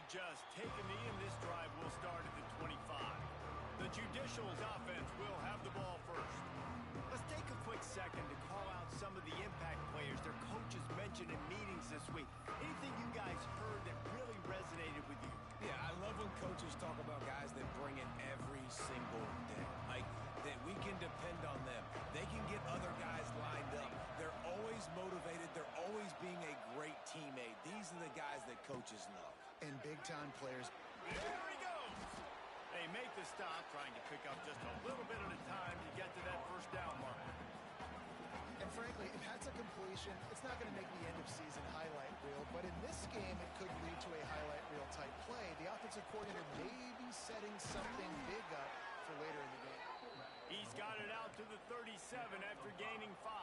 just take a knee, and this drive will start at the 25. The Judicials offense will have the ball first. Let's take a quick second to call out some of the impact players their coaches mentioned in meetings this week. Anything you guys heard that really resonated with you? Yeah, I love when coaches talk about guys that bring it every single day. Like, that we can depend on them. They can get other guys lined up. They're always motivated. They're always being a great teammate. These are the guys that coaches love. And big-time players. There he goes! They make the stop, trying to pick up just a little bit at a time to get to that first down mark. And frankly, if that's a completion, it's not going to make the end-of-season highlight reel. But in this game, it could lead to a highlight reel-type play. The offensive coordinator may be setting something big up for later in the game. He's got it out to the 37 after gaining 5.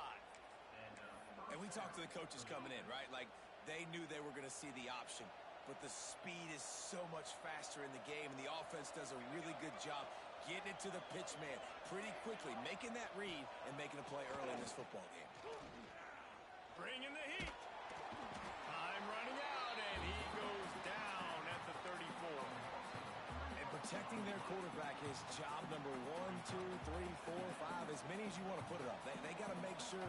And we talked to the coaches coming in, right? Like, they knew they were going to see the option. But the speed is so much faster in the game, and the offense does a really good job getting it to the pitch man pretty quickly, making that read and making a play early in this football game. Bringing the heat. Time running out, and he goes down at the 34. And protecting their quarterback is job number 1, 2, 3, 4, 5, as many as you want to put it up. They got to make sure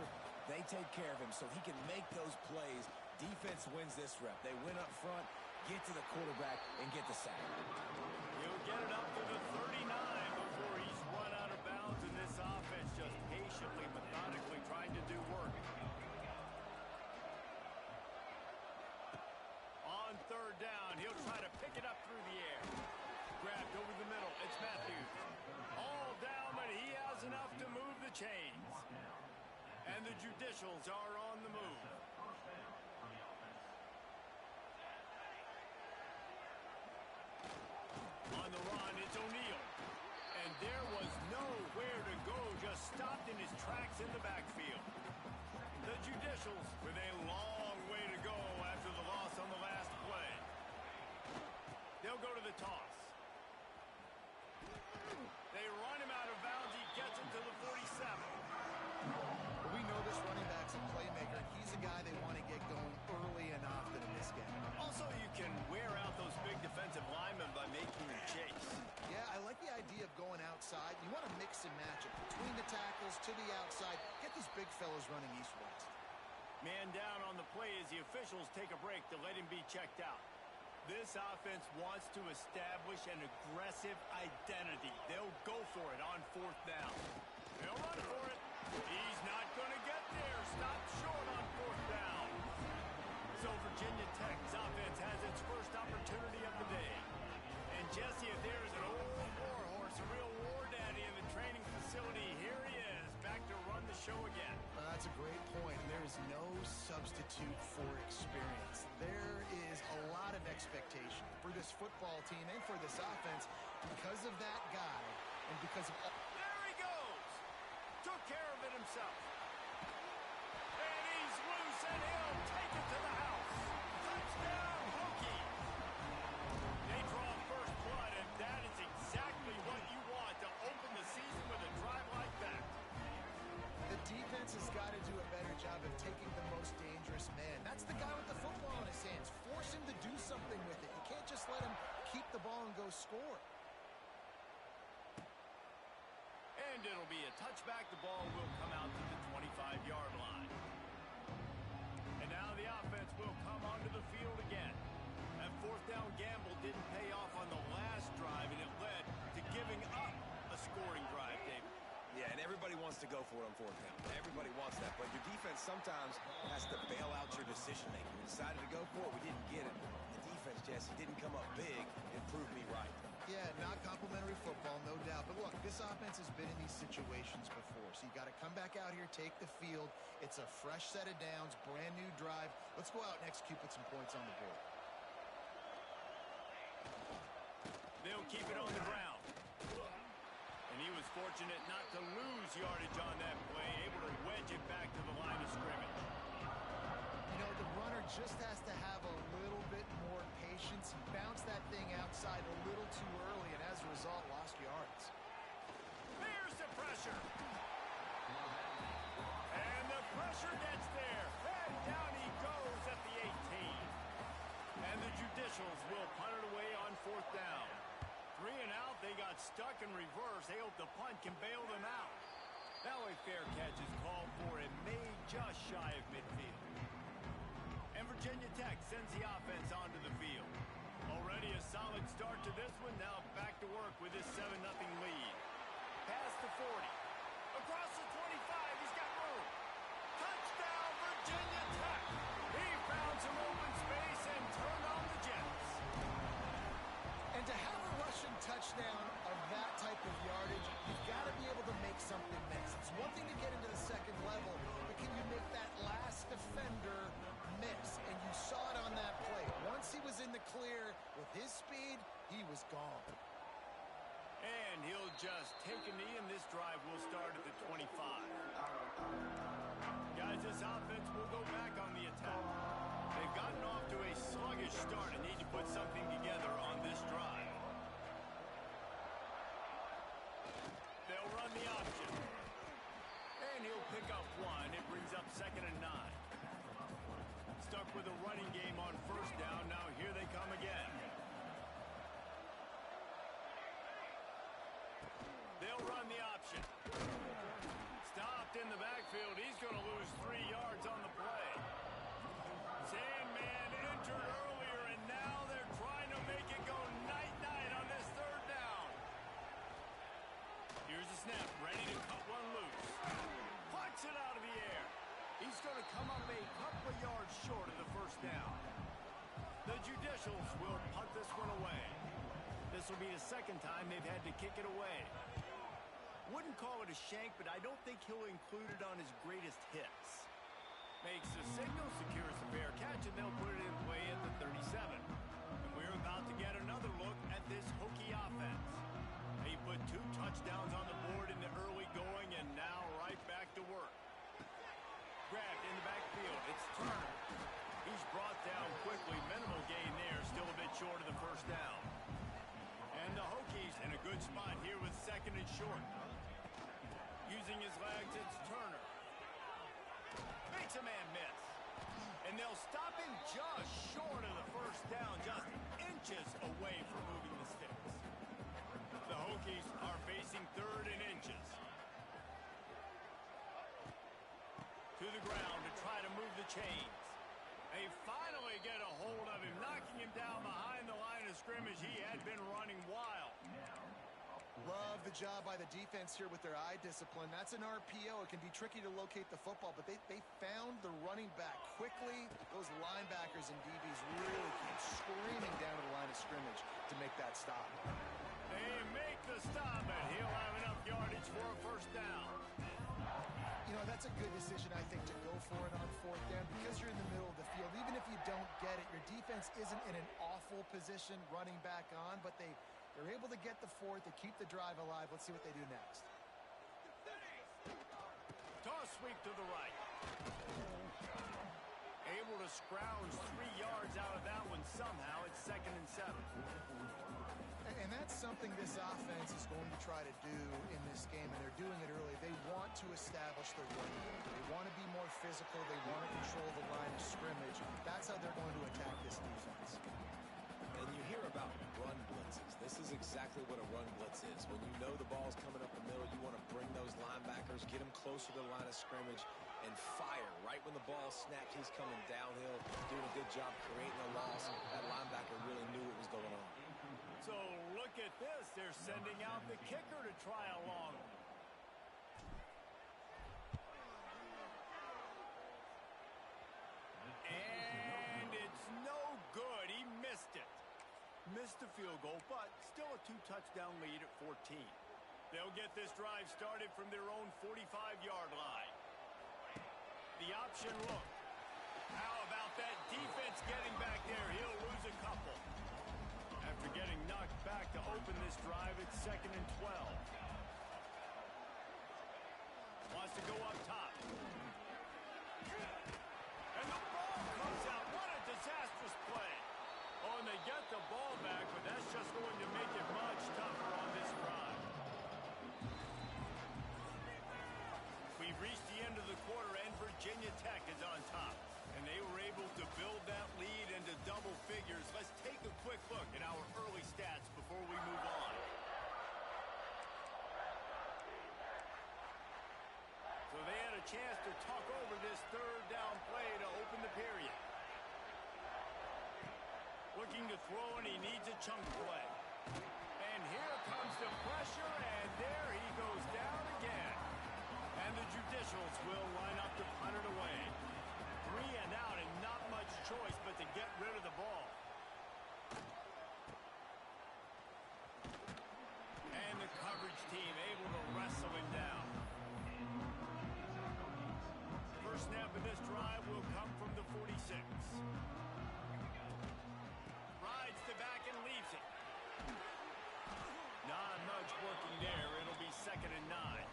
they take care of him so he can make those plays. Defense wins this rep. They win up front, get to the quarterback, and get the sack. He'll get it up to the 39 before he's run out of bounds, and this offense just patiently, methodically trying to do work. On third down, he'll try to pick it up through the air. Grabbed over the middle. It's Matthews. All down, but he has enough to move the chains. And the Judicials are on the move. On the run, it's O'Neal. And there was nowhere to go, just stopped in his tracks in the backfield. The Judicials with a long way to go after the loss on the last play. They'll go to the toss. They run him out of bounds. He gets him to the 47. We know this running back's a playmaker. He's a guy they want to get going early and often in this game. Also, you can wear out those big defensive linemen by making them chase. Yeah, I like the idea of going outside. You want to mix and match it between the tackles to the outside. Get these big fellas running east-west. Man down on the play as the officials take a break to let him be checked out. This offense wants to establish an aggressive identity. They'll go for it on fourth down. They'll run for it. He's not going to get there. Stop short on fourth down. So Virginia Tech's offense has its first opportunity of the day. And Jesse, if there's an old war horse, a real war daddy in the training facility, here he is, back to run the show again. That's a great point. There is no substitute for experience. There is a lot of expectation for this football team and for this offense because of that guy and because of... There he goes! Took care of it himself. And he's loose, and he'll take it to the house. Touchdown, Hokie! They draw first blood, and that is exactly what you want to open the season with a drive like that. The defense has got to do a better job of taking the most dangerous man. That's the guy with the football in his hands. Force him to do something with it. You can't just let him keep the ball and go score. And it'll be a touchback. The ball will come out to the 25-yard line. And now the offense will come onto the field again. That fourth down gamble didn't pay off on the last drive, and it led to giving up a scoring drive, David. Yeah, and everybody wants to go for it on fourth down. Everybody wants that. But your defense sometimes has to bail out your decision-making. We decided to go for it. We didn't get it. The defense, Jesse, didn't come up big and prove me right. Yeah, not complimentary football, no doubt. But look, this offense has been in these situations before. So you got to come back out here, take the field. It's a fresh set of downs, brand new drive. Let's go out and execute, put some points on the board. They'll keep it on the ground. And he was fortunate not to lose yardage on that play, able to wedge it back to the line of scrimmage. You know, the runner just has to have a little bit more patience. He bounced that thing outside a little too early, and as a result, lost yards. There's the pressure. And the pressure gets there. And down he goes at the 18. And the Judicials will punt it stuck in reverse. They hope the punt can bail them out. Now a fair catch is called for and made just shy of midfield. And Virginia Tech sends the offense onto the field. Already a solid start to this one. Now back to work with this 7-0 lead. Past the 40. Across the 25. He's got room. Touchdown, Virginia Tech. He found some open space and turned on the Jets. And to have a rushing touchdown of that type of yardage, you've got to be able to make something miss. It's one thing to get into the second level, but can you make that last defender miss? And you saw it on that play. Once he was in the clear with his speed, he was gone. And he'll just take a knee, and this drive will start at the 25. Guys, this offense will go back on the attack. They've gotten off to a sluggish start and need to put something together on this drive. They'll run the option. And he'll pick up one. It brings up 2nd and 9. Stuck with a running game on 1st down. Now here they come again. They'll run the option. Stopped in the backfield. He's going to lose 3 yards on the play. Sandman entered earlier, and now they're trying to make it go night-night on this 3rd down. Here's the snap. Ready to cut one loose. Plucks it out of the air. He's going to come up a couple of yards short of the 1st down. The Judicials will punt this one away. This will be the 2nd time they've had to kick it away. Wouldn't call it a shank, but I don't think he'll include it on his greatest hits. Makes the signal, secures the fair catch, and they'll put it in play at the 37. And we're about to get another look at this Hokie offense. They put 2 touchdowns on the board in the early going, and now right back to work. Grabbed in the backfield. It's Turner. He's brought down quickly. Minimal gain there. Still a bit short of the 1st down. And the Hokies in a good spot here with 2nd and short. Using his legs, it's Turner. Makes a man miss. And they'll stop him just short of the 1st down, just inches away from moving the sticks. The Hokies are facing 3rd and inches. To the ground to try to move the chains. They finally get a hold of him, knocking him down behind the line of scrimmage. He had been running wild. Love the job by the defense here with their eye discipline. That's an RPO. It can be tricky to locate the football, but they found the running back quickly. Those linebackers and DBs really came screaming down to the line of scrimmage to make that stop. They make the stop, and he'll have enough yardage for a 1st down. You know, that's a good decision, I think, to go for it on 4th down because you're in the middle of the field. Even if you don't get it, your defense isn't in an awful position running back on, but they're able to get the 4th to keep the drive alive. Let's see what they do next. Toss sweep to the right. Able to scrounge 3 yards out of that one somehow. It's 2nd and 7. And that's something this offense is going to try to do in this game, and they're doing it early. They want to establish their run game. They want to be more physical. They want to control the line of scrimmage. That's how they're going to attack this defense. And you hear about run blitzes. This is exactly what a run blitz is. When you know the ball's coming up the middle, you want to bring those linebackers, get them closer to the line of scrimmage, and fire. Right when the ball snapped, he's coming downhill, doing a good job creating a loss. That linebacker really knew what was going on. So look at this. They're sending out the kicker to try a long one. And it's no good. He missed it. Missed the field goal, but still a 2-touchdown lead at 14. They'll get this drive started from their own 45-yard line. The option look. How about that defense getting back there? He'll lose a couple. After getting knocked back to open this drive, it's 2nd and 12. Wants to go up top. And the ball comes out. What a disastrous play. Oh, and they get the ball back, but that's just going to make it much tougher on this drive. We've reached the end of the quarter, and Virginia Tech is on top. And they were able to build that lead into double figures. Let's take a quick look at our early stats before we move on. chance to talk over this third down play to open the period. Looking to throw, and he needs a chunk play. And here comes the pressure, and there he goes down again. And the Judicials will line up to punt it away. 3 and out, and not much choice but to get rid of the ball. And the coverage team able to wrestle him down. First snap of this drive will come from the 46. Rides to back and leaves it. Not much working there. It'll be 2nd and 9.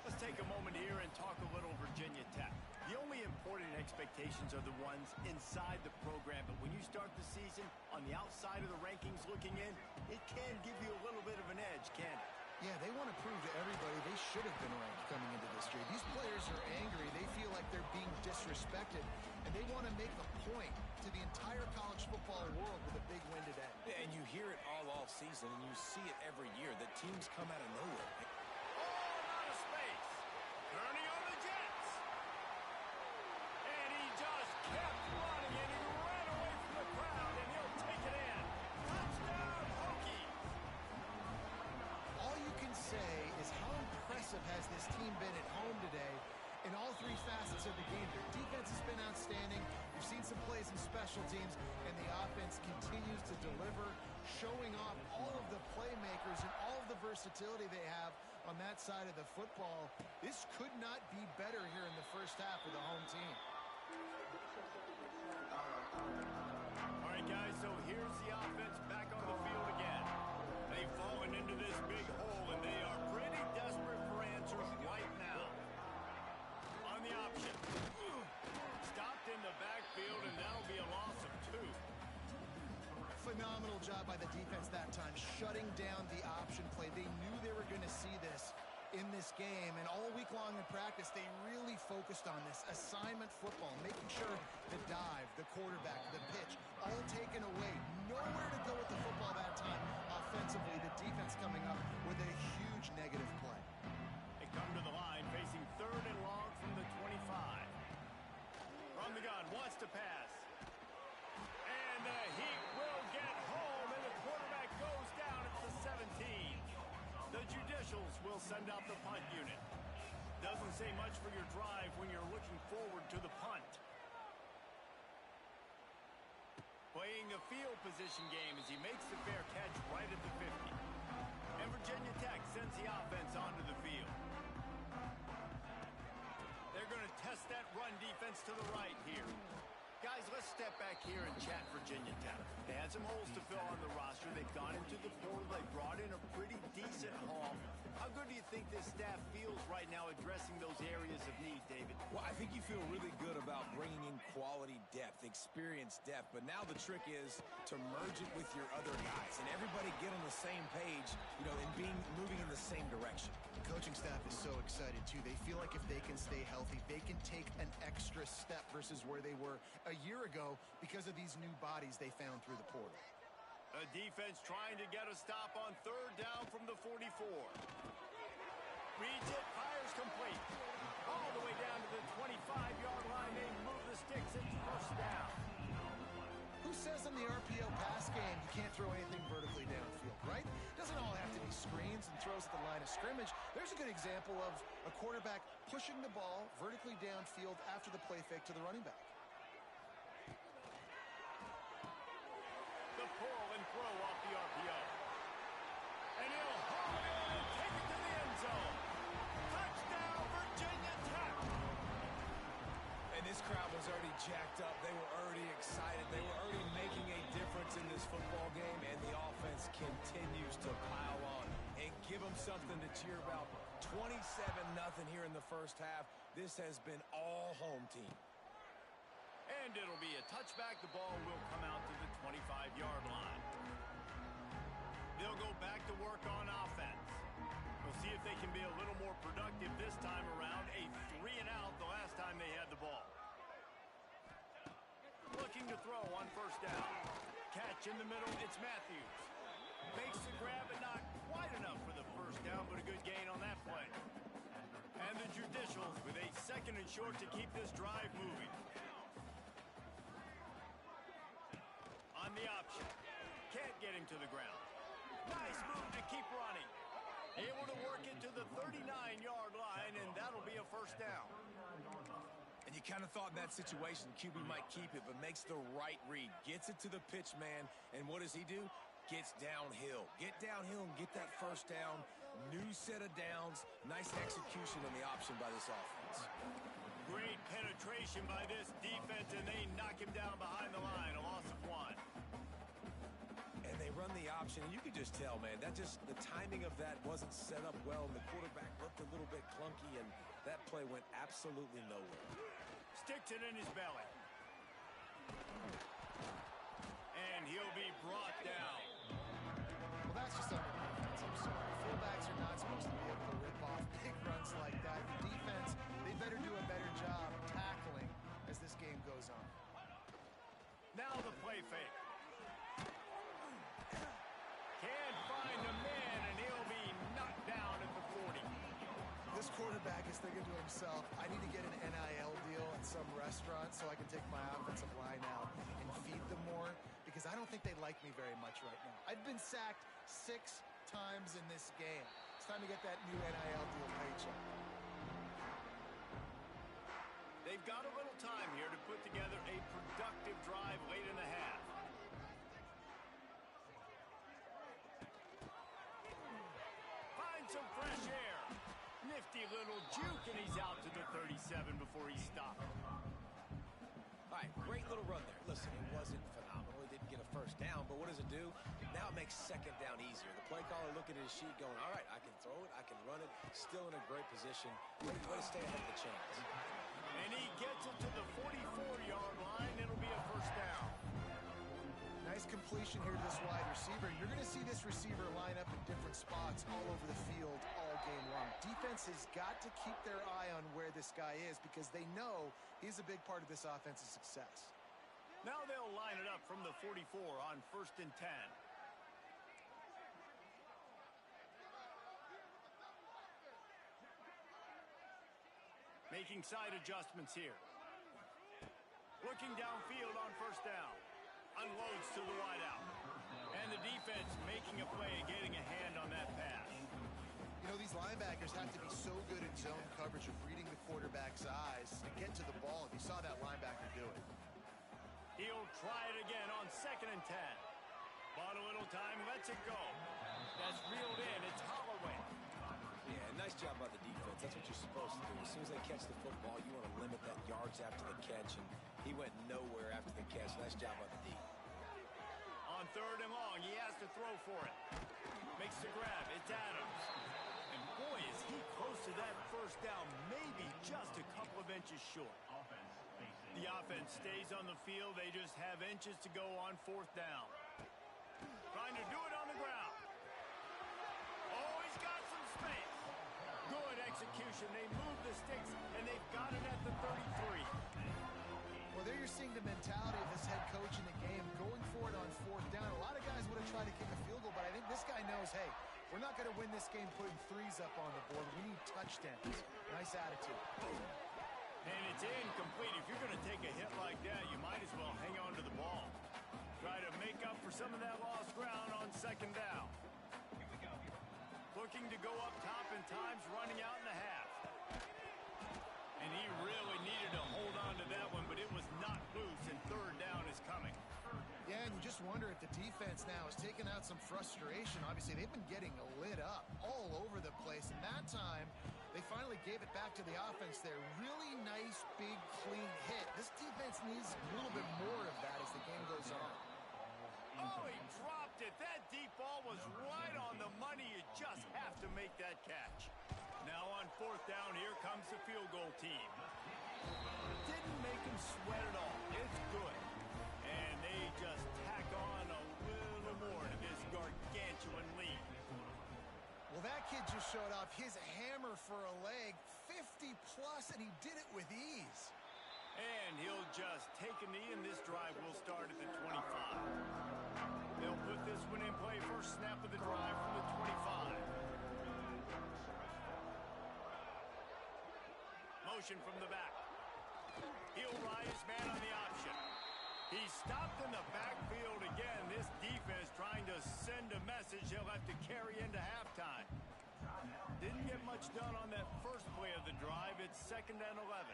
Let's take a moment here and talk a little Virginia Tech. The only important expectations are the ones inside the program, but when you start the season on the outside of the rankings looking in, it can give you a little bit of an edge, can't it? Yeah, they want to prove to everybody they should have been ranked coming into this year. These players are angry. They feel like they're being disrespected, and they want to make a point to the entire college football world with a big win today. Yeah, and you hear it all off season, and you see it every year. The teams come out of nowhere. Out of space. Turning on the Jets. And he just kept running, and he ran away from the crowd, and he'll take it in. Touchdown, Hokies. All you can say is how impressive has this team been at home today in all 3 facets of the game. Their defense has been outstanding. We've seen some plays in special teams, and the offense continues to deliver, showing off all of the playmakers and all of the versatility they have on that side of the football. This could not be better here in the first half for the home team. All right, guys, so here's the offense back on the field again. They've fallen into this big hole, and they are pretty desperate for answers right now. On the option. Stopped in the backfield, and that'll be a loss of 2. Phenomenal job by the defense that time, shutting down the option play. They knew they were going to see this in this game, and all week long in practice, they really focused on this assignment football, making sure the dive, the quarterback, the pitch, all taken away. Nowhere to go with the football that time. Offensively, the defense coming up with a huge negative play. They come to the line, facing 3rd and long from the 25. From the gun, wants to pass. And the Heat will get home, and the quarterback goes down at the 17. The Judicials will send out the punt unit. Doesn't say much for your drive when you're looking forward to the punt. Playing a field position game as he makes the fair catch right at the 50. And Virginia Tech sends the offense onto the field. They're going to test that run defense to the right here. Guys, let's step back here and chat Virginia Tech. They had some holes to fill on the roster. They've gone into the portal. They brought in a pretty decent haul. How good do you think this staff feels right now addressing those areas of need, David? Well, I think you feel really good about bringing in quality depth, experience depth, but now the trick is to merge it with your other guys and everybody get on the same page, and moving in the same direction. The coaching staff is so excited, too. They feel like if they can stay healthy, they can take an extra step versus where they were a year ago because of these new bodies they found through the portal. A defense trying to get a stop on 3rd down from the 44. Reads it, fires complete. All the way down to the 25-yard line. They move the sticks. It's 1st down. Who says in the RPO pass game you can't throw anything vertically downfield, right? Doesn't all have to be screens and throws at the line of scrimmage. There's a good example of a quarterback pushing the ball vertically downfield after the play fake to the running back. The pull and throw off the RPO. And he'll haul it in and take it to the end zone. Touchdown, Virginia Tech. And this crowd was already jacked up. They were already excited. They were already making a difference in this football game, and the offense continues to pile on and give them something to cheer about. 27-0 here in the first half. This has been all home team. And it'll be a touchback. The ball will come out to the 25-yard line. They'll go back to work on offense. We'll see if they can be a little more productive this time around. A 3-and-out the last time they had the ball. Looking to throw on 1st down. Catch in the middle. It's Matthews. Makes the grab, but not quite enough for the 1st down, but a good gain on that play. And the judicials with a second and short to keep this drive moving. On the option. Can't get him to the ground. Nice move to keep running. Able to work it to the 39-yard line, and that'll be a first down. And you kind of thought in that situation QB might keep it, but makes the right read. Gets it to the pitch man, and what does he do? Gets downhill. Get downhill and get that first down. New set of downs. Nice execution on the option by this offense. Great penetration by this defense, and they knock him down behind the line. A loss of 1. And they run the option, and you can just tell, man, the timing of that wasn't set up well, and the quarterback looked a little bit clunky, and that play went absolutely nowhere. Sticks it in his belly. And he'll be brought down. Well, that's just on the defense. I'm sorry. Fullbacks are not supposed to be able to rip off big runs like that. The defense, they better do a better job tackling as this game goes on. Now the play fake. Can't find a man, and he'll be knocked down at the 40. This quarterback is thinking to himself, I need to get an NIL deal at some restaurant so I can take my offensive line out and feed them more, because I don't think they like me very much right now. I've been sacked 6 times in this game. It's time to get that new NIL deal paycheck. They've got a little time here to put together a productive drive late in the half. Find some fresh air. Nifty little juke, and he's out to the 37 before he stopped. All right, great little run there. Listen, it wasn't phenomenal. He didn't get a first down, but what does it do? Now it makes second down easier. The play caller looking at his sheet going, all right, I can throw it, I can run it. Still in a great position. Way to stay ahead of the chains. And he gets it to the 44-yard line. It'll be a first down. Nice completion here to this wide receiver. You're going to see this receiver line up in different spots all over the field all game long. Defense has got to keep their eye on where this guy is, because they know he's a big part of this offense's success. Now they'll line it up from the 44 on 1st and 10. Making side adjustments here. Looking downfield on 1st down. Unloads to the wideout. And the defense making a play, getting a hand on that pass. You know, these linebackers have to be so good in zone coverage of reading the quarterback's eyes to get to the ball. You saw that linebacker do it. He'll try it again on 2nd and 10. Bought a little time, lets it go. That's reeled in. It's Holloway. Yeah, nice job by the defense. That's what you're supposed to do. As soon as they catch the football, you want to limit that yards after the catch, and he went nowhere after the catch. Nice job by the D. On 3rd and long, he has to throw for it. Makes the grab. It's Adams. And boy, is he close to that first down, maybe just a couple of inches short. The offense stays on the field. They just have inches to go on 4th down. Trying to do it on the ground. Oh, he's got some space. Good execution. They move the sticks, and they've got it at the 33. Well, there you're seeing the mentality of this head coach in the game, going for it on 4th down. A lot of guys would have tried to kick a field goal, but I think this guy knows, hey, we're not going to win this game putting 3s up on the board. We need touchdowns. Nice attitude. And it's incomplete. If you're going to take a hit like that, you might as well hang on to the ball. Try to make up for some of that lost ground on 2nd down. Looking to go up top in times, running out in the half. And he really needed to hold on to that one, but it was not loose, and 3rd down is coming. Yeah, and you just wonder if the defense now is taking out some frustration. Obviously, they've been getting lit up all over the place, and that time they finally gave it back to the offense there. Really nice, big, clean hit. This defense needs a little bit more of that as the game goes on. Oh, he dropped it. That deep ball was right on the money. You just have to make that catch. Now on 4th down, here comes the field goal team. Didn't make him sweat at all. It's good. And they just tack on a little more to this gargantuan lead. Well, that kid just showed off his hammer for a leg, 50 plus, and he did it with ease. And he'll just take a knee, and this drive will start at the 25. They'll put this one in play. First snap of the drive from the 25. motion from the back. He'll ride his man on the option. He's stopped in the backfield again. This defense trying to send a message he'll have to carry into halftime. Didn't get much done on that first play of the drive. It's 2nd and 11.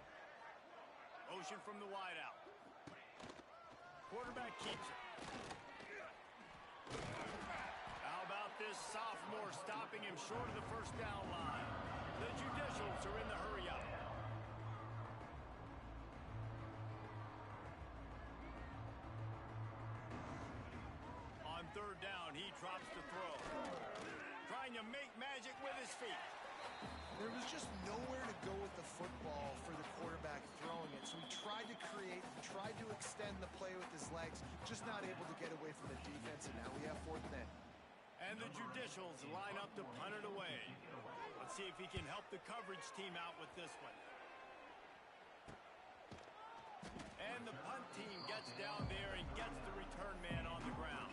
Motion from the wideout. Quarterback keeps it. How about this sophomore stopping him short of the first down line? The Judicials are in the hurry up. On 3rd down, he drops the throw. Trying to make magic with his feet. There was just nowhere to go with the football for the quarterback throwing it. So he tried to create, tried to extend the play with his legs, just not able to get away from the defense, and now we have 4th and 10. And the Judicials line up to punt it away. Let's see if he can help the coverage team out with this one. And the punt team gets down there and gets the return man on the ground.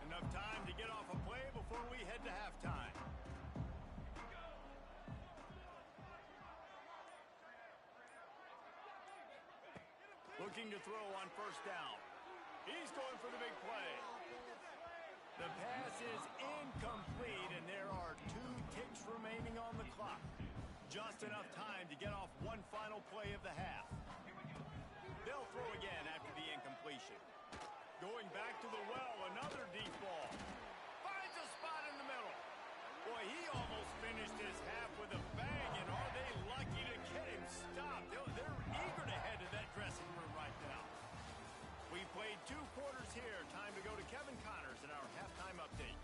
Enough time to get off a play before we head to halftime. Looking to throw on 1st down. He's going for the big play. The pass is incomplete, and there are 2 ticks remaining on the clock. Just enough time to get off one final play of the half. They'll throw again after the incompletion. Going back to the well, another deep ball. Finds a spot in the middle. Boy, he almost finished his half with a bang, and are they lucky to get him stopped? They're eager to head to that dressing room right now. We played 2 quarters here. Time to go to Kevin Connors in our halftime update.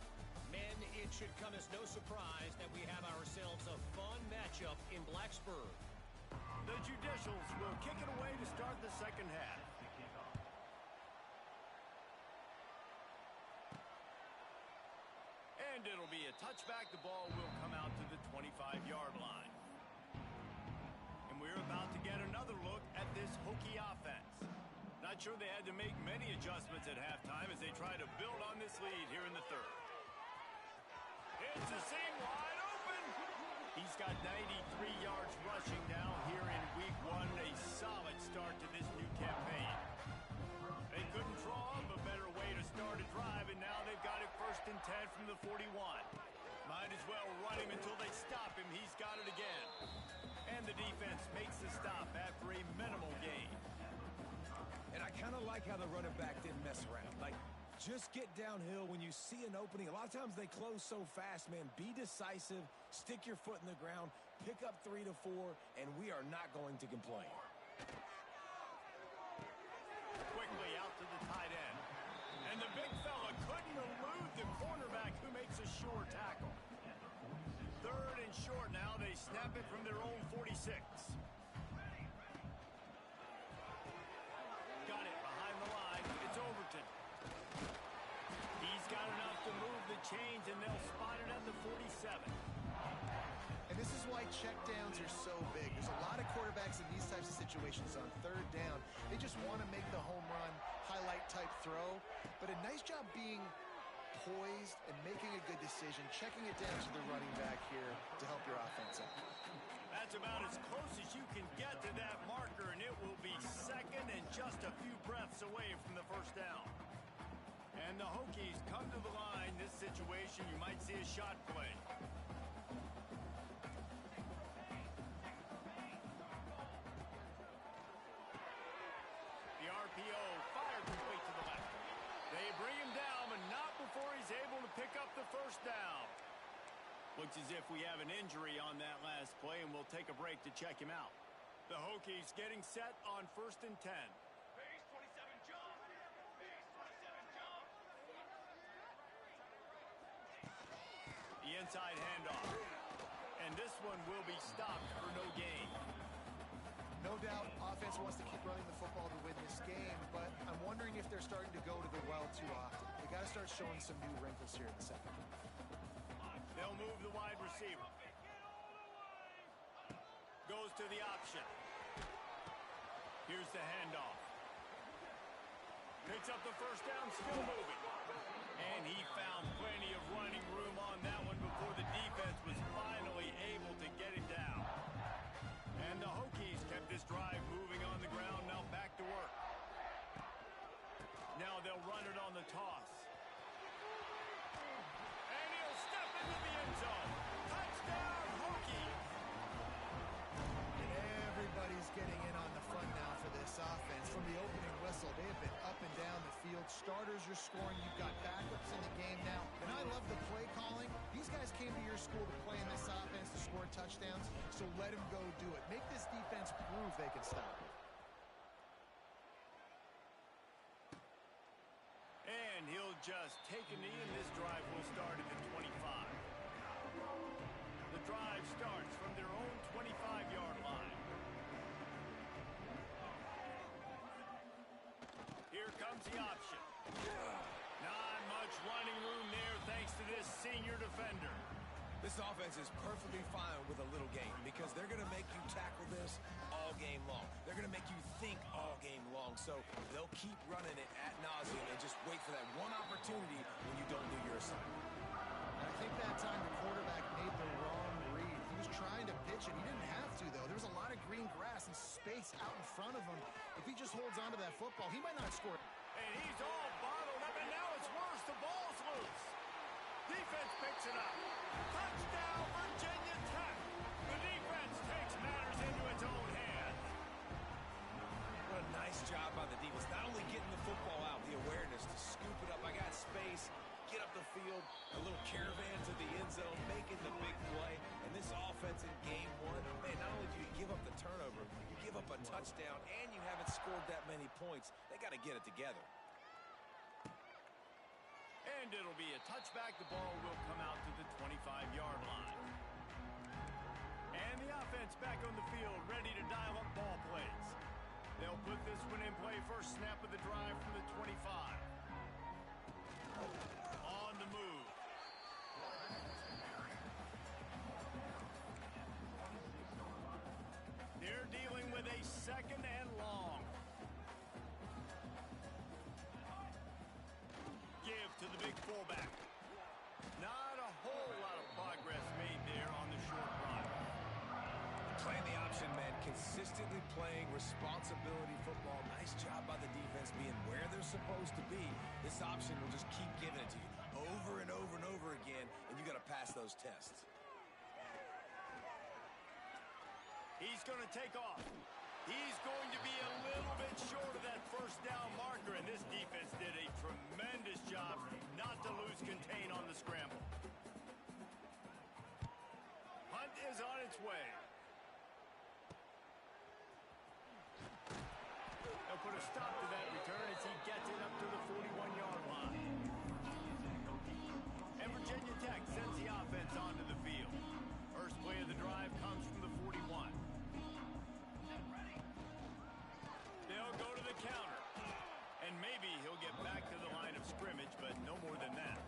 Men, it should come as no surprise that we have ourselves a fun matchup in Blacksburg. The Judicials will kick it away to start the 2nd half. And it'll be a touchback. The ball will come out to the 25-yard line. And we're about to get another look at this Hokie offense. Not sure they had to make many adjustments at halftime as they try to build on this lead here in the 3rd. It's a seam wide open. He's got 93 yards rushing now here in week 1. A solid start to this new campaign. They couldn't draw up a better way to start a drive, and now they've got it 1st and 10 from the 41. Might as well run him until they stop him. He's got it again. And the defense makes the stop after a minimal gain. And I kind of like how the running back didn't mess around. Like, just get downhill when you see an opening. A lot of times they close so fast, man. Be decisive, stick your foot in the ground, pick up 3 to 4, and we are not going to complain. Quickly out to the tight end. And the big fella couldn't elude the cornerback who makes a sure tackle. 3rd and short now. They snap it from their own 46. Got it behind the line. It's Overton. He's got enough to move the chains, and they'll spot it at the 47. And this is why checkdowns are so big. There's a lot of quarterbacks in these types of situations on 3rd down. They just want to make the home run, highlight type throw. But a nice job being poised and making a good decision, checking it down to the running back here to help your offense out. That's about as close as you can get to that marker, and it will be 2nd and just a few breaths away from the 1st down. And the Hokies come to the line. This situation, you might see a shot play. The RPO fired complete to the left. They bring him down, but not before he's able to pick up the 1st down. Looks as if we have an injury on that last play, and we'll take a break to check him out. The Hokies getting set on 1st and 10. Base 27 jump. Base 27 jump. The inside handoff. And this one will be stopped for no gain. No doubt, offense wants to keep running the football to win this game, but I'm wondering if they're starting to go to the well too often. They got to start showing some new wrinkles here in the 2nd. They'll move the wide receiver. Goes to the option. Here's the handoff. Picks up the 1st down, still moving. And he found plenty of running room on that one before the defense was finally able to get him down. And the Hokies kept this drive moving on the ground. Now back to work. Now they'll run it on the toss. And he'll step into the end zone. Touchdown, Hokies! And everybody's getting in on the fun now for this offense. From the opening whistle, they have been up and down the field. Starters are scoring. You've got backups in the game now. And I love the play calling. These guys came to your school to play in this offense to score touchdowns, so let them go do it. Make this defense prove they can stop it. And he'll just take a knee, and this drive will start at the 25. The drive starts from their own 25-yard line. Here comes the option. Not much running room there thanks to this senior defender. This offense is perfectly fine with a little game because they're going to make you tackle this all game long. They're going to make you think all game long. So they'll keep running it ad nauseum and just wait for that one opportunity when you don't do your assignment. And I think that time the quarterback made the wrong read. He was trying to pitch it. He didn't have to, though. There was a lot of green grass and space out in front of him. If he just holds on to that football, he might not score. And he's all bottled up, and now it's worse. The ball's loose. Defense picks it up. Touchdown, Virginia Tech. The defense takes matters into its own hands. What a nice job by the defense. Not only getting the football out, the awareness to scoop it up. I got space, get up the field, a little caravan to the end zone, making the big play. And this offense in game one, man, not only do you give up the turnover, you give up a touchdown, and you haven't scored that many points. They got to get it together. And it'll be a touchback. The ball will come out to the 25-yard line. And the offense back on the field, ready to dial up ball plays. They'll put this one in play. First snap of the drive from the 25. On the move. They're dealing with a second and long. Give to the big fullback. Not a whole lot of progress made there on the short run. Playing the option, man. Consistently playing responsibility football. Nice job by the defense being where they're supposed to be. This option will just keep giving it to you over and over and over again, and you got to pass those tests. He's going to take off. He's going to be a little bit short of that first down marker, and this defense did a tremendous job not to lose contain on the scramble. Hunt is on its way. They'll put a stop to that return as he gets it up to the 41-yard line. And Virginia Tech sends the offense onto the field. First play of the drive comes from the 41. They'll go to the counter. And maybe he'll get back to the line of scrimmage, but no more than that.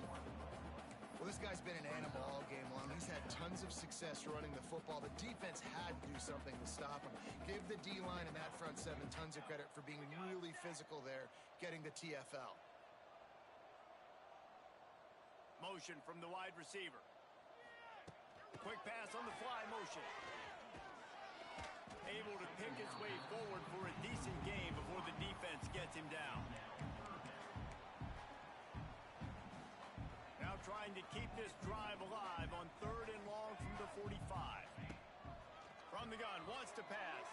Well, this guy's been an animal all game long. He's had tons of success running the football. The defense had to do something to stop him. Give the D-line and that front seven tons of credit for being really physical there, getting the TFL. Motion from the wide receiver. Quick pass on the fly motion. Able to pick his way forward for a decent gain before the defense gets him down. Now trying to keep this drive alive on third and long from the 45. From the gun, wants to pass.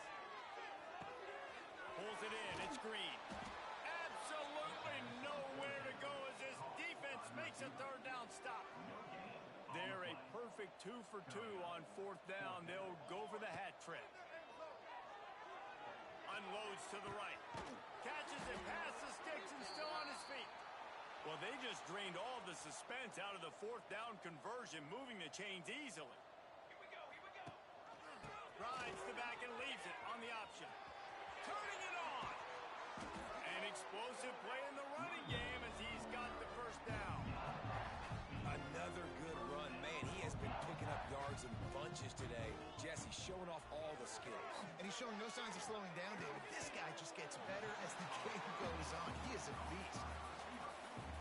Pulls it in, it's Green. Absolutely nowhere to go as this defense makes a third down stop. They're a perfect 2 for 2 on fourth down. They'll go for the hat trick. Unloads to the right. Catches it past the sticks and still on his feet. Well, they just drained all the suspense out of the fourth down conversion, moving the chains easily. Here we go. Rides the back and leaves it on the option. Turning it on. An explosive play in the running game as he's got the first down. Another good run. Man, he has been picking up yards in bunches today. Jesse showing off all the skills. And he's showing no signs of slowing down, David. This guy just gets better as the game goes on. He is a beast.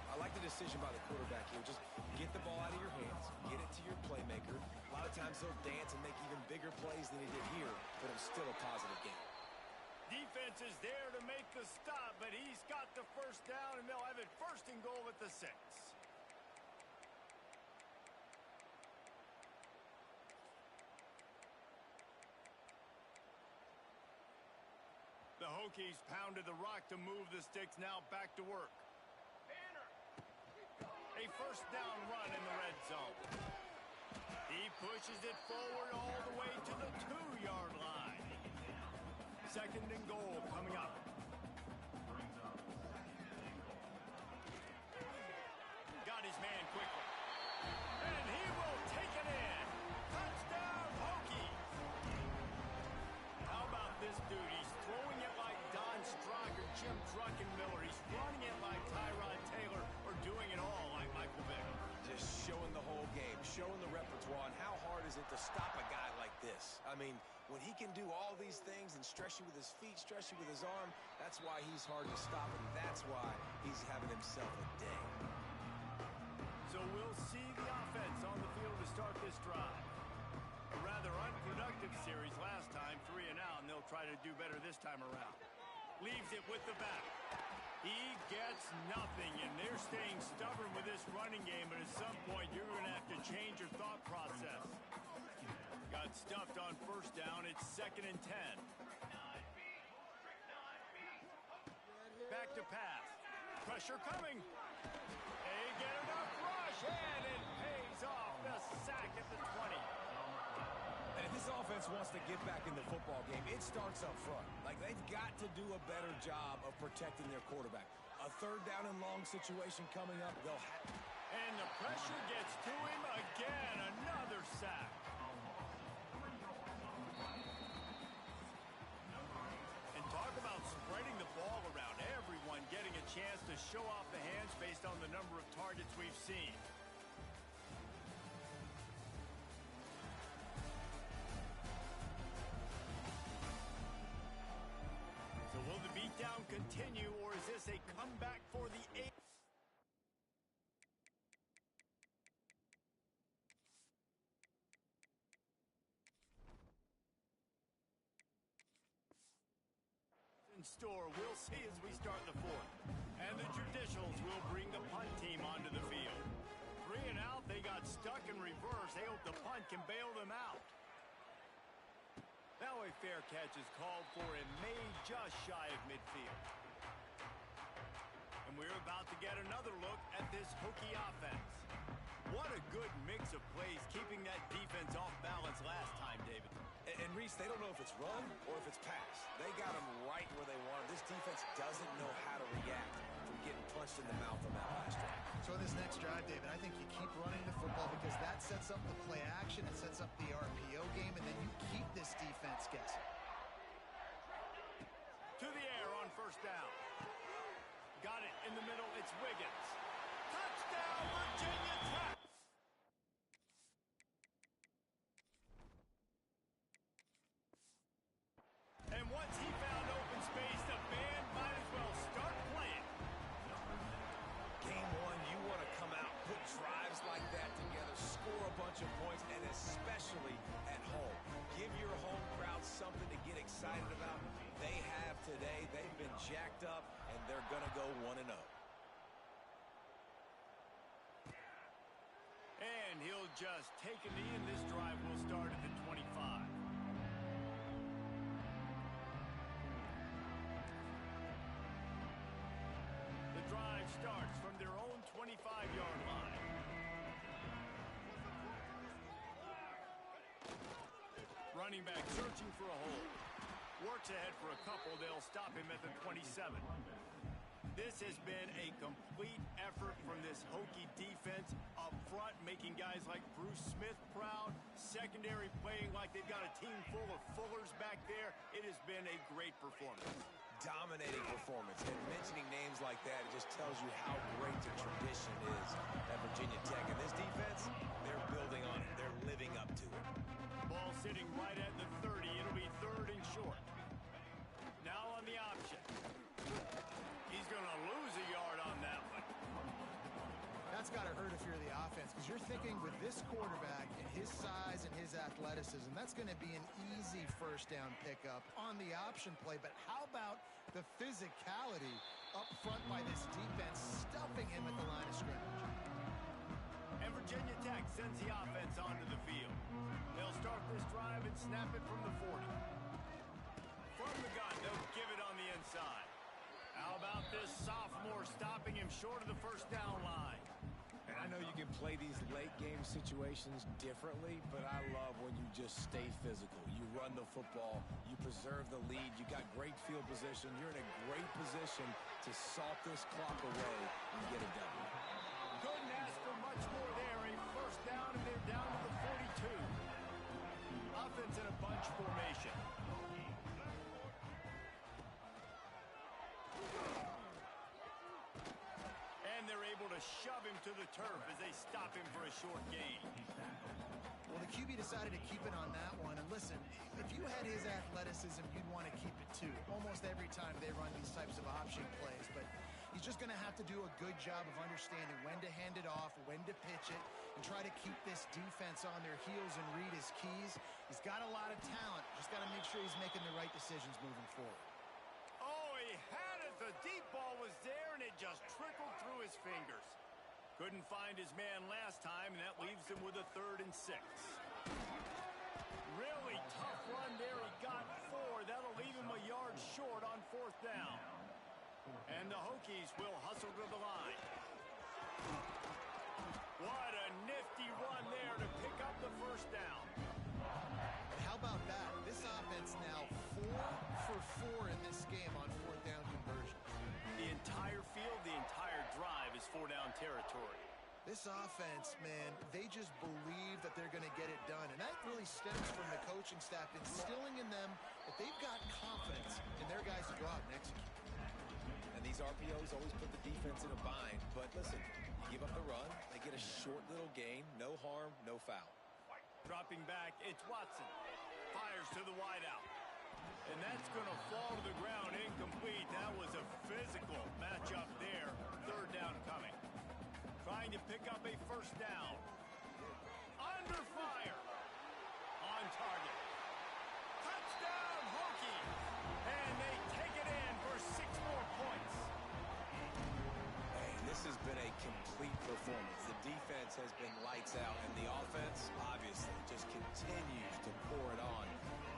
I like the decision by the quarterback here. Just get the ball out of your hands, get it to your playmaker. A lot of times he'll dance and make even bigger plays than he did here, but it's still a positive game. Defense is there to make the stop, but he's got the first down, and they'll have it first and goal at the 6. The Hokies pounded the rock to move the sticks, now back to work. A first down run in the red zone. He pushes it forward all the way to the 2-yard line. Second and goal coming up. Got his man quickly. And he will take it in. Touchdown, Hokies. How about this dude? He's throwing it like Don Strock or Jim Druckenmiller. He's running it like Tyrod Taylor or doing it all like Michael Vick. Just showing the whole game, showing the repertoire, and how hard is it to stop a guy like this? I mean, when he can do all these things and stress you with his feet, stress you with his arm, that's why he's hard to stop, and that's why he's having himself a day. So we'll see the offense on the field to start this drive. A rather unproductive series last time, 3 and out, and they'll try to do better this time around. Leaves it with the back. He gets nothing, and they're staying stubborn with this running game, but at some point you're going to have to change your thought process. Got stuffed on first down. It's 2nd and 10. Back to pass. Pressure coming. They get enough rush, and it pays off. The sack at the 20. And if this offense wants to get back in the football game, it starts up front. Like, they've got to do a better job of protecting their quarterback. A third down and long situation coming up, they'll have... And the pressure gets to him again. Another sack. And talk about spreading the ball around. Everyone getting a chance to show off the hands based on the number of targets we've seen. So will the beatdown continue, or is this a comeback for the 8th? In store, we'll see as we start the 4th. And the Judicials will bring the punt team onto the field. 3 and out, they got stuck in reverse. They hope the punt can bail them out. Now a fair catch is called for and made just shy of midfield. And we're about to get another look at this Hokie offense. What a good mix of plays, keeping that defense off balance last time, David. And Reese, they don't know if it's run or if it's pass. They got them right where they want them. This defense doesn't know how to react from getting punched in the mouth on that last drive. So in this next drive, David, I think you keep running the football because that sets up the play action, it sets up the RPO game, and then you keep this defense guessing. To the air on first down. Got it in the middle, it's Wiggins. Touchdown, Virginia Tech! And once he found open space, the band might as well start playing. Game 1, you want to come out, put drives like that together, score a bunch of points, and especially at home. Give your home crowd something to get excited about. They have today. They've been jacked up, and they're going to go 1-0. And he'll just take a knee, and this drive will start at the 25. The drive starts from their own 25-yard line. Running back searching for a hole. Works ahead for a couple. They'll stop him at the 27. This has been a complete effort from this Hokie defense up front, making guys like Bruce Smith proud. Secondary playing like they've got a team full of Fullers back there. It has been a great performance. Dominating performance. And mentioning names like that, it just tells you how great the tradition is at Virginia Tech. And this defense, they're building on it. They're living up to it. Ball sitting right at the 30. It'll be 3rd and short. Now on the option. He's going to lose a yard on that one. you're thinking with this quarterback and his size and his athleticism, that's going to be an easy first down pickup on the option play. But how about the physicality up front by this defense, stuffing him at the line of scrimmage? And Virginia Tech sends the offense onto the field. They'll start this drive and snap it from the 40. From the gun, they'll give it on the inside. How about this sophomore stopping him short of the first down line? And I know you can play these late game situations differently, but I love when you just stay physical. You run the football, you preserve the lead, you got great field position, you're in a great position to salt this clock away and get it done. Couldn't ask for much more there. A first down, and they're down to the 42. Offense in a bunch formation. And they're able to shove him to the turf as they stop him for a short gain. Well, the QB decided to keep it on that one. And listen, if you had his athleticism, you'd want to keep it too. Almost every time they run these types of option plays. But he's just going to have to do a good job of understanding when to hand it off, when to pitch it, and try to keep this defense on their heels and read his keys. He's got a lot of talent. Just got to make sure he's making the right decisions moving forward. Oh, he had it. The deep ball was there, and it just trickled through his fingers. Couldn't find his man last time, and that leaves him with a 3rd and 6. Really tough run there. He got 4. That'll leave him a yard short on 4th down. And the Hokies will hustle to the line. What a nifty run there to pick up the first down. And how about that? This offense now 4 for 4 in this game on 4th down conversions. The entire field, the entire drive is 4-down territory. This offense, man, they just believe that they're going to get it done. And that really stems from the coaching staff instilling in them that they've got confidence in their guys to go out and execute. And these RPOs always put the defense in a bind. But listen, you give up the run, they get a short little gain, no harm, no foul. Dropping back, it's Watson. Fires to the wideout. And that's going to fall to the ground incomplete. That was a physical matchup there. 3rd down coming. Trying to pick up a first down. Under fire. On target. Touchdown, Hokies. And they take it in for 6 more points. Hey, this has been a complete performance. The defense has been lights out, and the offense, obviously, just continues to pour it on.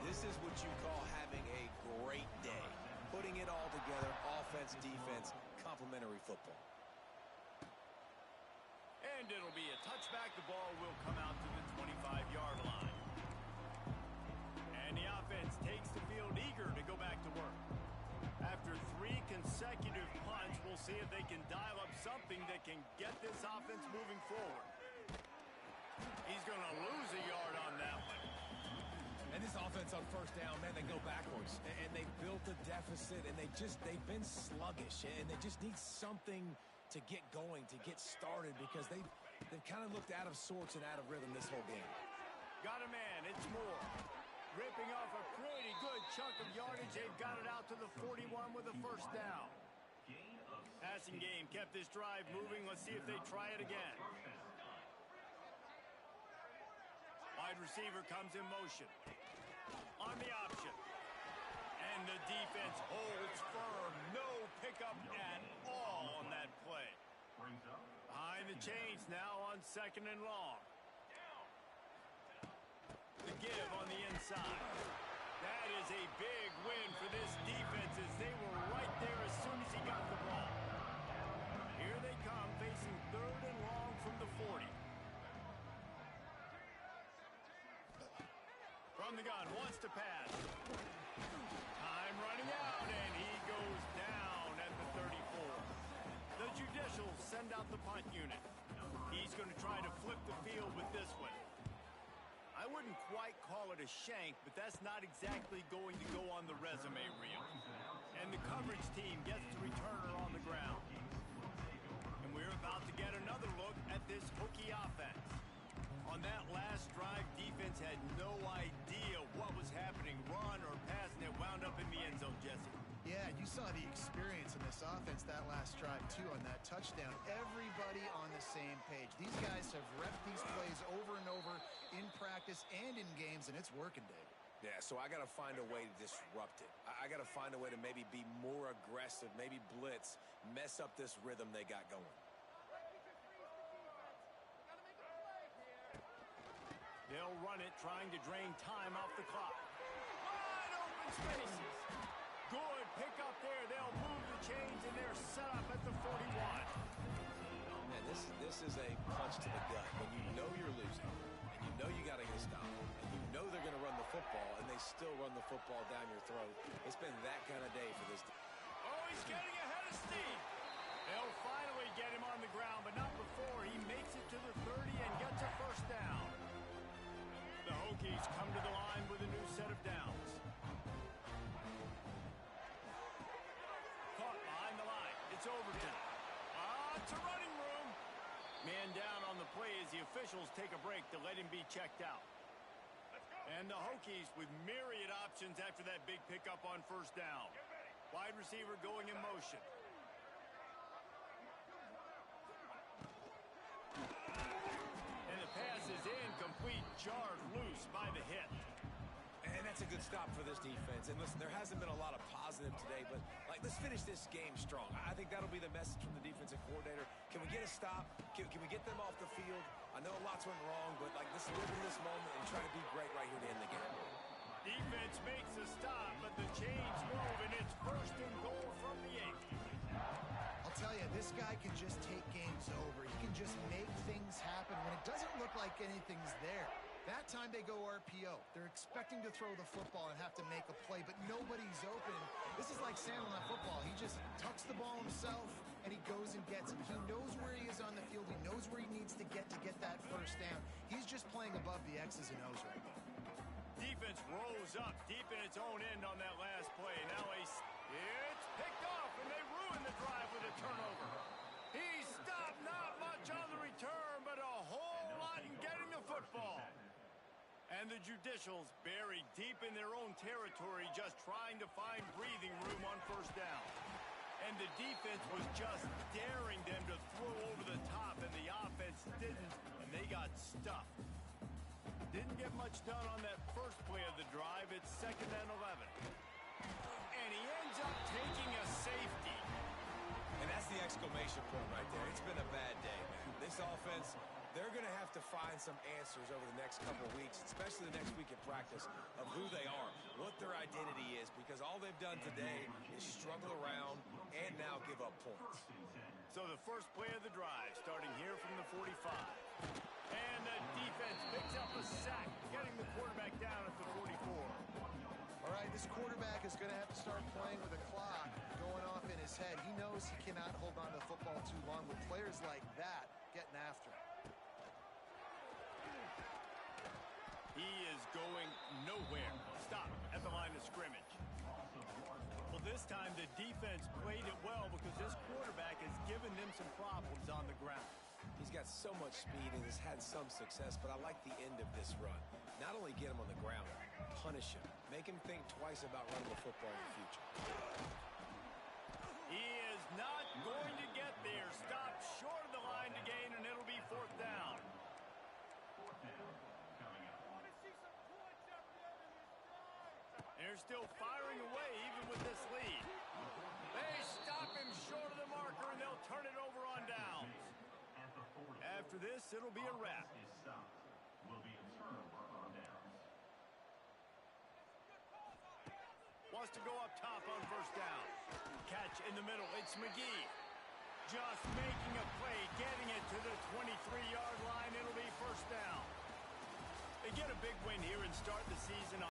This is what you call having a great day. Putting it all together, offense, defense, complementary football. And it'll be a touchback. The ball will come out to the 25-yard line. And the offense takes the field eager to go back to work. After 3 consecutive punts, we'll see if they can dial up something that can get this offense moving forward. He's going to lose a yard on that one. And this offense on first down, man, they go backwards. And they built a deficit, and they've been sluggish. And they just need something to get going, to get started, because they've kind of looked out of sorts and out of rhythm this whole game. Got a man, it's Moore. Ripping off a pretty good chunk of yardage. They've got it out to the 41 with a first down. Passing game kept this drive moving. Let's see if they try it again. Wide receiver comes in motion. On the option. And the defense holds firm. No pickup at all on that play. Behind the chains now on 2nd and long. The give on the inside. That is a big win for this defense as they were right there as soon as he got the ball. Here they come facing 3rd and long from the 40. From the gun, wants to pass. Time running out, and he goes down at the 34. The Judicials send out the punt unit. He's going to try to flip the field with this one. I wouldn't quite call it a shank, but that's not exactly going to go on the resume reel. And the coverage team gets the returner on the ground. And we're about to get another look at this Hokie offense. On that last drive, defense had no idea what was happening, run or pass, and it wound up in the end zone, Jesse. Yeah, you saw the experience in this offense that last drive, too, on that touchdown. Everybody on the same page. These guys have repped these plays over and over in practice and in games, and it's working, David. Yeah, so I got to find a way to disrupt it. I got to find a way to maybe be more aggressive, maybe blitz, mess up this rhythm they got going. They'll run it, trying to drain time off the clock. Wide open spaces. Good pick up there. They'll move the chains, and they're set up at the 41. Man, this is a punch to the gut. When you know you're losing, and you know you got to get a stop, and you know they're going to run the football, and they still run the football down your throat. It's been that kind of day for this team. Oh, he's getting ahead of steam. They'll finally get him on the ground, but not before he makes it to the 30 and gets a first down. The Hokies come to the line with a new set of downs. Caught behind the line. It's Overton. It's a running room. Man down on the play as the officials take a break to let him be checked out. And the Hokies with myriad options after that big pickup on first down. Wide receiver going in motion. And the pass is incomplete, jarred loose by the hit. And that's a good stop for this defense. And listen, there hasn't been a lot of positive today, but let's finish this game strong. I think that'll be the message from the defensive coordinator. Can we get a stop? Can we get them off the field? I know lots went wrong, but let's live in this moment and try to be great right here to end the game. Defense makes a stop, but the chains move, and it's first and goal from the 8. I'll tell you, this guy can just take games over. He can just make things happen when it doesn't look like anything's there. That time they go RPO. They're expecting to throw the football and have to make a play, but nobody's open. This is like Sandlot football. He just tucks the ball himself, and he goes and gets it. He knows where he is on the field. He knows where he needs to get that first down. He's just playing above the X's and O's right now. Defense rose up deep in its own end on that last play. Now it's picked off, and they ruin the drive with a turnover. He stopped not much on the return, but a whole lot in getting the football. And the Judicials buried deep in their own territory, just trying to find breathing room on first down. And the defense was just daring them to throw over the top, and the offense didn't, and they got stuffed. Didn't get much done on that first play of the drive. It's 2nd and 11. And he ends up taking a safety. And that's the exclamation point right there. It's been a bad day, man. This offense, they're going to have to find some answers over the next couple of weeks, especially the next week at practice, of who they are, what their identity is, because all they've done today is struggle around and now give up points. So the first play of the drive, starting here from the 45. And the defense picks up a sack, getting the quarterback down at the 44. All right, this quarterback is going to have to start playing with a clock going off in his head. He knows he cannot hold on to the football too long with players like that getting after him. He is going nowhere. Stop at the line of scrimmage. Well, this time the defense played it well because this quarterback has given them some problems on the ground. He's got so much speed and has had some success, but I like the end of this run. Not only get him on the ground, punish him. Make him think twice about running the football in the future. He is not going to get there. Stopped short of the line to gain, and it'll be 4th down. They're still firing away even with this lead. They stop him short of the marker, and they'll turn it over on downs. After this, it'll be a wrap. Wants to go up top on first down. Catch in the middle. It's McGee. Just making a play, getting it to the 23-yard line. It'll be first down. They get a big win here and start